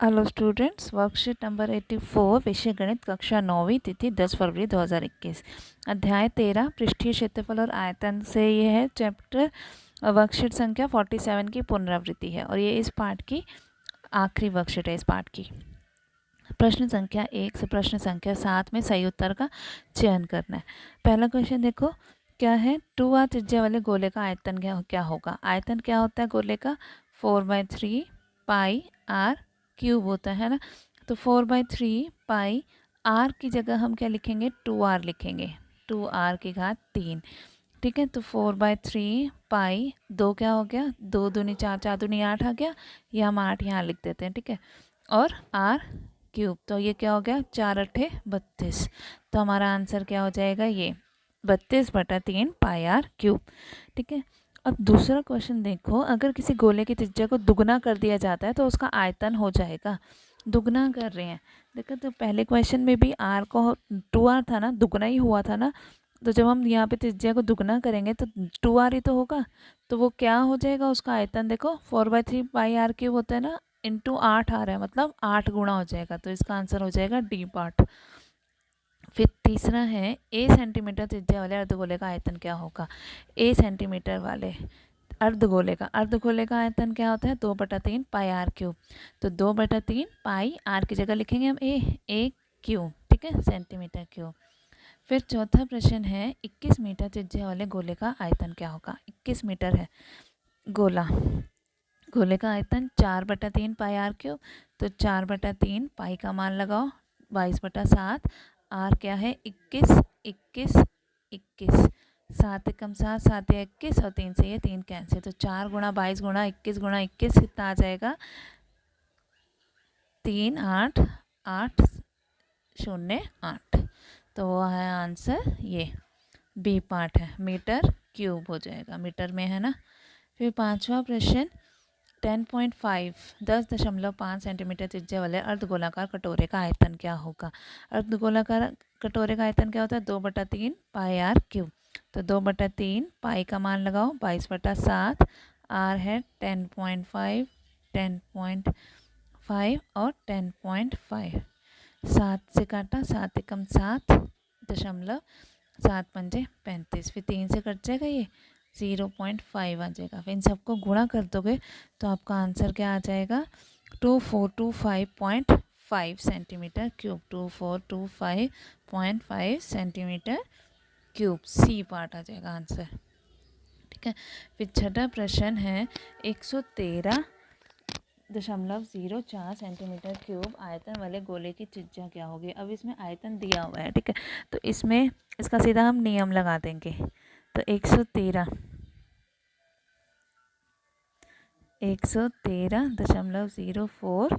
Hello students, worksheet number 84 विषय गणित कक्षा 9वीं, तिथि 10 फरवरी 2021। अध्याय 13 पृष्ठीय क्षेत्रफल और आयतन से ये है चैप्टर। वर्कशीट संख्या 47 की पुनरावृत्ति है और ये इस पाठ की आखिरी वर्कशीट है। इस पाठ की प्रश्न संख्या 1 से प्रश्न संख्या 7 में सही उत्तर का चयन करना है। पहला क्वेश्चन देखो क्या है, 2r त्रिज्या वाले गोले का आयतन क्या होगा। आयतन क्या होता है गोले का, 4/3 पाई आर क्यूब होता है ना। तो 4/3 पाई आर की जगह हम क्या लिखेंगे, 2r लिखेंगे, 2r की घात 3। ठीक है, तो 4/3 पाई 2 क्या हो गया, 2 दूनी 4, 4 दूनी 8 आ गया, ये हम 8 यहाँ लिख देते हैं। ठीक है, और r क्यूब, तो ये क्या हो गया, 4×8 32। तो हमारा आंसर क्या हो जाएगा, ये 32/3 पाई आर क्यूब। ठीक है, अब दूसरा क्वेश्चन देखो, अगर किसी गोले की त्रिज्या को दुगना कर दिया जाता है तो उसका आयतन हो जाएगा। दुगना कर रहे हैं, देखो तो पहले क्वेश्चन में भी आर को 2r था ना, दुगना ही हुआ था ना। तो जब हम यहाँ पे त्रिज्या को दुगना करेंगे तो 2r ही तो होगा, तो वो क्या हो जाएगा, उसका आयतन देखो 4/3 पाई आर क्यूब होता है ना, इंटू 8 आ रहा है, मतलब 8 गुणा हो जाएगा। तो इसका आंसर हो जाएगा डी पार्ट। फिर तीसरा है, ए सेंटीमीटर त्रिज्या वाले अर्धगोले का आयतन क्या होगा। ए सेंटीमीटर वाले अर्धगोले का आयतन क्या होता है, 2/3 पाई आर क्यूब। तो 2/3 पाई आर की जगह लिखेंगे हम ए क्यूब। ठीक है, सेंटीमीटर क्यूब। फिर चौथा प्रश्न है, 21 मीटर त्रिज्या वाले गोले का आयतन क्या होगा। 21 मीटर है गोले का आयतन 4/3 पाई आर क्यूब। तो 4/3 पाई का मान लगाओ, 22/7। आर क्या है, 21 21 21, 7 एकम 7, 7 या 21 और 3 से ये 3 कैंसिल। तो 4 गुणा 22 गुणा 21 गुणा 21 कितना आ जाएगा, 3 8 8 0 8। तो वो है आंसर, ये बी पार्ट है, मीटर क्यूब हो जाएगा, मीटर में है ना। फिर पांचवा प्रश्न, 10.5 सेंटीमीटर त्रिज्या वाले अर्धगोलाकार कटोरे का आयतन क्या होगा। अर्धगोलाकार कटोरे का आयतन क्या होता है, 2/3 पाई आर क्यूब। तो 2/3 पाई का मान लगाओ, 22/7। आर है 10.5 10.5 और 10.5। 7 से काटा, 7 एकम 7 दशमलव, 7 पंजे 35। फिर 3 से कट जाएगा, ये 0.5 आ जाएगा। फिर इन सबको गुणा कर दोगे तो आपका आंसर क्या आ जाएगा, 2425.5 centimetre cube. 2425.5 centimetre cube, C part आ जाएगा आंसर। ठीक है, फिर छठा प्रश्न है, 113.04 सेंटीमीटर क्यूब आयतन वाले गोले की त्रिज्या क्या होगी। अब इसमें आयतन दिया हुआ है, ठीक है, तो इसमें इसका सीधा हम नियम लगा देंगे। तो 113.04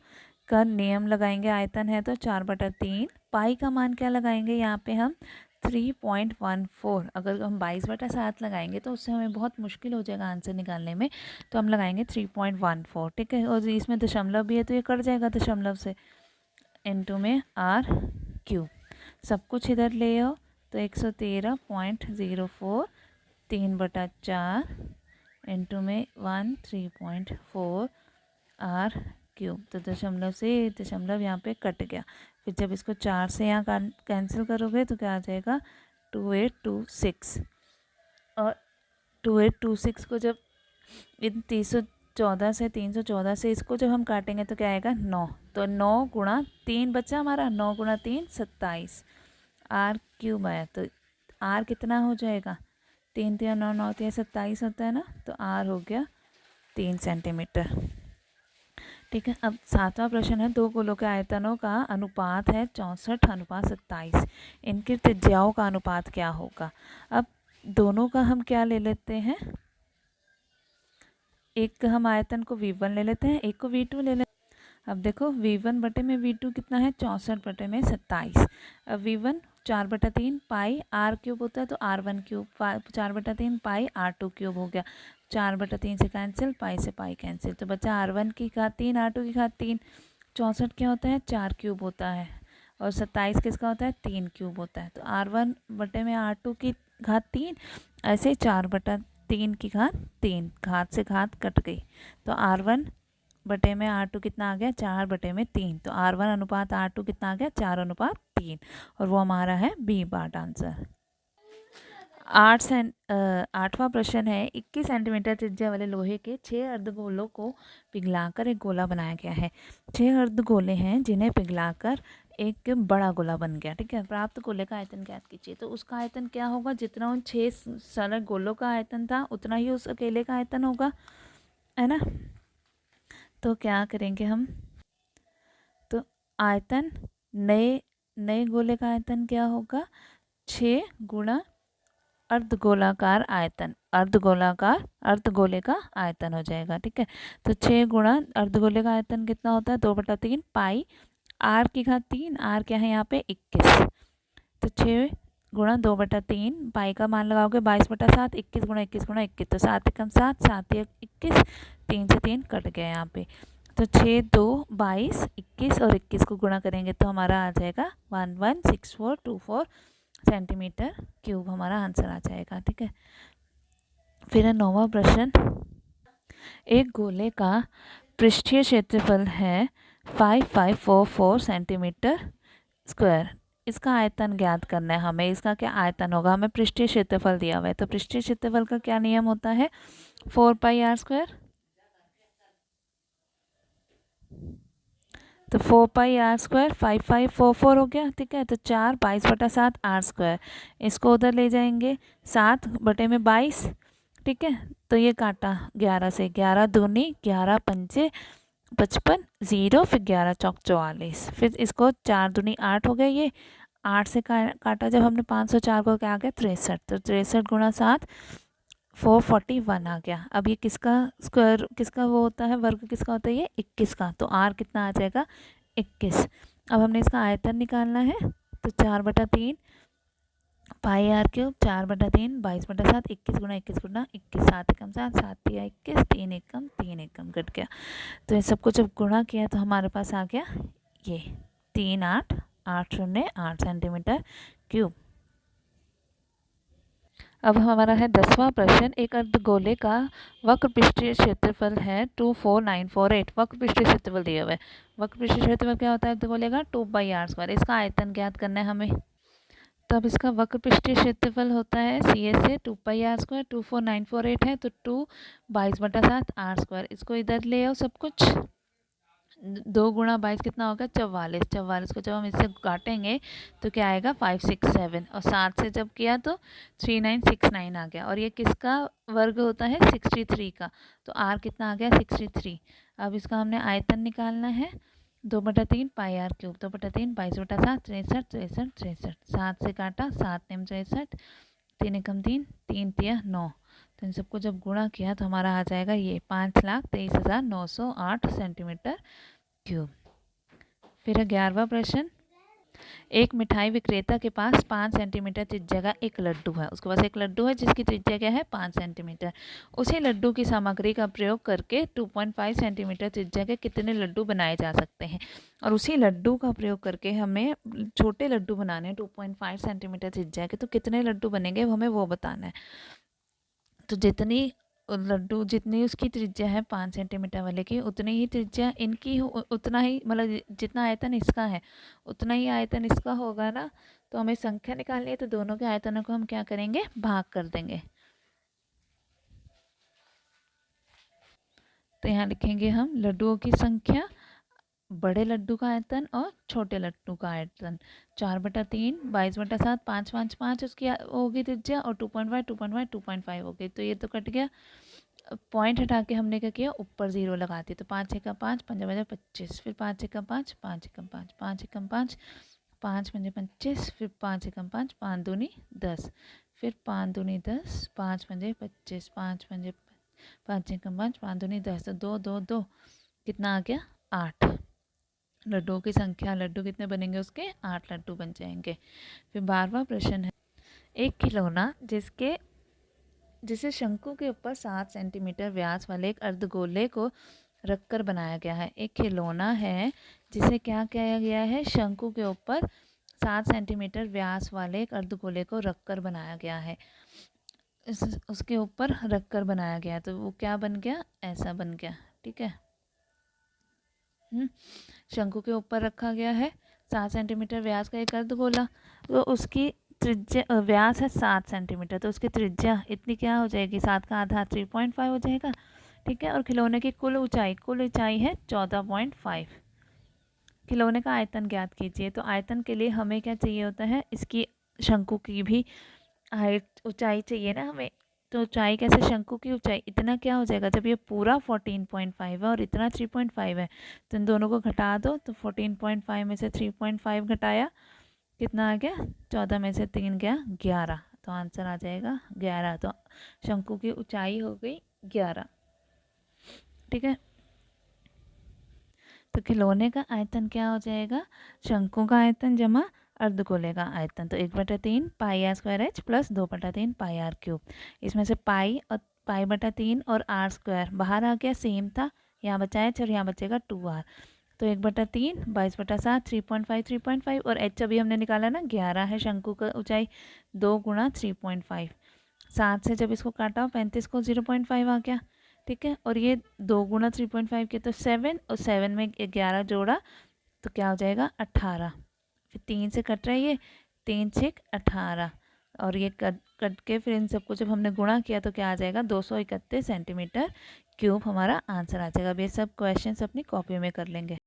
का नियम लगाएंगे। आयतन है तो 4/3, पाई का मान क्या लगाएंगे, यहाँ पे हम 3.14। अगर हम 22/7 लगाएंगे तो उससे हमें बहुत मुश्किल हो जाएगा आंसर निकालने में, तो हम लगाएंगे 3.14। ठीक है, और इसमें दशमलव भी है तो ये कट जाएगा दशमलव से, इनटू में आर क्यूब। सब कुछ इधर ले आओ, तो 113.04 3/4 इंटू में 3.4 आर क्यूब। तो दशमलव से दशमलव यहाँ पे कट गया। फिर जब इसको 4 से यहाँ कैंसिल करोगे तो क्या आ जाएगा, 2826। और 2826 को जब इन 314 से इसको जब हम काटेंगे तो क्या आएगा, 9। तो 9 गुणा 3 बचा हमारा, 9 गुणा 3 27 आर क्यूब आया। तो आर कितना हो जाएगा, 3 3 9 9 3 27 होता है ना, तो आर हो गया 3 सेंटीमीटर। ठीक है, अब सातवां प्रश्न है, दो गोलों के आयतनों का अनुपात है 64:27। इनकी त्रिज्याओं का अनुपात क्या होगा। अब दोनों का हम क्या ले लेते हैं, एक हम आयतन को v1 ले लेते हैं, एक को v2 ले लेते हैं। अब देखो v1 बटे में v2 कितना है, 64/27। अब v1 4/3 पाई आर क्यूब होता है, तो r1 क्यूब 4/3 पाई r2 क्यूब हो गया। 4/3 से कैंसिल, पाई से पाई कैंसिल, तो बचा r1 की घात 3 r2 की घात 3। 64 क्या होता है, 4 क्यूब होता है, और 27 किसका होता है, 3 क्यूब होता है। तो r1 बटे में r2 की घात 3, ऐसे 4/3 की घात 3, घात से घात कट गई। तो r1 बटे में R2 कितना आ गया, 4/3। तो R1 अनुपात R2 कितना आ गया, 4/3। और वो हमारा है बी पार्ट आंसर। 8वां प्रश्न है, 21 सेंटीमीटर त्रिज्या वाले लोहे के 6 अर्धगोलों को पिघलाकर एक गोला बनाया गया है। 6 अर्धगोले हैं जिन्हें पिघलाकर एक बड़ा गोला बन गया। ठीक है, प्राप्त गोले का आयतन ज्ञात कीजिए। तो उसका आयतन क्या होगा, जितना उन 6 सरल गोलों का आयतन था उतना ही उस अकेले का आयतन होगा, है ना। तो क्या करेंगे हम, तो आयतन नए नए गोले का आयतन क्या होगा, 6 गुणा अर्धगोलाकार आयतन, अर्धगोले का आयतन हो जाएगा। ठीक है, तो 6 गुणा अर्धगोले का आयतन कितना होता है, 2/3 पाई r की घात 3। r क्या है यहाँ पे 21। तो 6 गुणा 2/3 पाई का मान लगाओगे 22/7, 21 गुणा 21 गुणा 21, तो 7 एकम 7, 7 21, 3 से 3 कट गया यहाँ पे। तो 6 2 22, 21 और 21 को गुणा करेंगे तो हमारा आ जाएगा 116424 सेंटीमीटर क्यूब, हमारा आंसर आ जाएगा। ठीक है, फिर है 9वां प्रश्न। एक गोले का पृष्ठीय क्षेत्रफल है 5544 सेंटीमीटर स्क्वायर। इसका आयतन ज्ञात करना है हमें। इसका क्या आयतन होगा, हमें पृष्ठीय क्षेत्रफल दिया हुआ है। तो पृष्ठीय क्षेत्रफल का क्या नियम होता है, 4πr²। तो 4πr² 5544 हो गया। ठीक है, तो 4 22/7 r², इसको उधर ले जाएंगे 7/22। ठीक है, तो ये काटा 11 से, 11 दूनी 11 पंचे 55, 0, फिर 11 चौक 44, फिर इसको 4 दूनी 8 हो गया। ये 8 से काटा जब हमने 504 को, क्या आ गया 63। तो 63 गुणा 7 441 आ गया। अब ये किसका स्क्वायर, किसका वो होता है, वर्ग किसका होता है, ये 21 का। तो r कितना आ जाएगा 21। अब हमने इसका आयतन निकालना है। तो 4/3 पाई r³ 4/3 22/7, 21 गुणा 21 गुणा 21, 7 एकम 7, 7 तिया 21, 3 एकम 3 एकम कट गया। तो इन सबको जब गुणा किया तो हमारे पास आ गया ये 3880 सेंटीमीटर क्यूब। अब हमारा है 10वां प्रश्न। एक अर्धगोले का वक्र पृष्ठीय क्षेत्रफल है 24948। वक्र पृष्ठीय क्षेत्रफल दिया हुआ है। वक्र पृष्ठीय क्षेत्रफल क्या होता है अर्धगोले का, 2πr²। इसका आयतन ज्ञात करना है हमें। तो अब इसका वक्र पृष्ठीय क्षेत्रफल होता है CS से 2πr², 24948 है तो 2 22/7 r²। इसको इधर ले आओ सब कुछ, 2 गुणा 22 कितना होगा 44। 44 को जब हम इससे काटेंगे तो क्या आएगा 567, और 7 से जब किया तो 3969 आ गया। और ये किसका वर्ग होता है 63 का। तो r कितना आ गया 63। अब इसका हमने आयतन निकालना है। 2/3 पाई r³, 2/3 22/7, 63 63 63, 7 से काटा 7 नेम 63, 3 एकम 3, 3 तिया 9। तो इन सबको जब गुणा किया तो हमारा आ जाएगा ये 5,23,908 सेंटीमीटर क्यूब। फिर 11वां प्रश्न। एक मिठाई विक्रेता के पास 5 सेंटीमीटर त्रिज्या का एक लड्डू है। उसके पास एक लड्डू है जिसकी त्रिज्या क्या है 5 सेंटीमीटर। उसी लड्डू की सामग्री का प्रयोग करके 2.5 सेंटीमीटर त्रिज्या के कितने लड्डू बनाए जा सकते हैं। और उसी लड्डू का प्रयोग करके हमें छोटे लड्डू बनाने हैं 2.5 सेंटीमीटर त्रिज्या के। तो कितने लड्डू बनेंगे हमें वो बताना है। तो जितनी लड्डू, जितनी उसकी त्रिज्या है 5 सेंटीमीटर वाले की, उतनी ही त्रिज्या इनकी उतना ही, मतलब जितना आयतन इसका है उतना ही आयतन इसका होगा ना। तो हमें संख्या निकालनी है, तो दोनों के आयतनों को हम क्या करेंगे, भाग कर देंगे। तो यहाँ लिखेंगे हम लड्डुओं की संख्या, बड़े लड्डू का आयतन और छोटे लड्डू का आयतन। 4/3 22/7 5 5 5 उसकी होगी त्रिज्या, और 2.5 2.5 2.5 हो गई। तो ये तो कट गया। पॉइंट हटा के हमने क्या किया, ऊपर 0 लगा दी। तो 5 एकम 5 5 बजे 25, फिर 5 एकम 5 5 एकम 5 5 एकम 5 5 पंजे 25, फिर 5 एकम 5 5 दूनी 10, फिर 5 दूनी 10 5 पंजे 25, 5 पंजे 5 एकम 5 5 दूनी 10, तो 2 2 2 कितना आ गया 8। लड्डुओं की संख्या, लड्डू कितने बनेंगे उसके 8 लड्डू बन जाएंगे। फिर 12वां प्रश्न है। एक खिलौना जिसे शंकु के ऊपर 7 सेंटीमीटर व्यास वाले एक अर्धगोले को रखकर बनाया गया है। एक खिलौना है जिसे क्या किया गया है, शंकु के ऊपर 7 सेंटीमीटर व्यास वाले एक अर्धगोले को रखकर बनाया गया है। उसके ऊपर रखकर बनाया गया, तो वो क्या बन गया, ऐसा बन गया। ठीक है, शंकु के ऊपर रखा गया है 7 सेंटीमीटर व्यास का एक अर्धगोला, तो उसकी त्रिज्या व्यास है 7 सेंटीमीटर, तो उसकी त्रिज्या इतनी क्या हो जाएगी, 7 का आधा 3.5 हो जाएगा। ठीक है, और खिलौने की कुल ऊंचाई है 14.5। खिलौने का आयतन ज्ञात कीजिए। तो आयतन के लिए हमें क्या चाहिए होता है, इसकी शंकु की भी हाइट ऊंचाई चाहिए ना हमें। तो ऊंचाई कैसे, शंकु की ऊंचाई इतना क्या हो जाएगा, जब ये पूरा 14.5 है और इतना 3.5 है, तो इन दोनों को घटा दो। तो 14.5 में से 3.5 घटाया, कितना आ गया, 14 में से 3 गया 11, तो आंसर आ जाएगा 11। तो शंकु की ऊंचाई हो गई 11। ठीक है, तो खिलौने का आयतन क्या हो जाएगा, शंकु का आयतन जमा अर्धगोले का आयतन, तो 1/3 pi R square H plus 2/3 pi R cube. इसमें से पाई और पाई/3 और आर स्क्वायर बाहर आ गया, सेम था, यहाँ बचा एच और यहाँ बचेगा 2r। तो 1/3 22/7 3.5 और एच अभी हमने निकाला ना 11 है शंकु का ऊंचाई, 2 गुणा 3.5। 7 से जब इसको काटा 35 को 0.5 आ गया। ठीक है, और ये 2 गुणा 3.5 के तो 7 और 7 में 11 जोड़ा तो क्या हो जाएगा 18। फिर 3 से कट रहा है ये, 3 6 18, और ये कट के फिर इन सबको जब हमने गुणा किया तो क्या आ जाएगा 231 सेंटीमीटर क्यूब हमारा आंसर आ जाएगा। अब ये सब क्वेश्चंस अपनी कॉपी में कर लेंगे।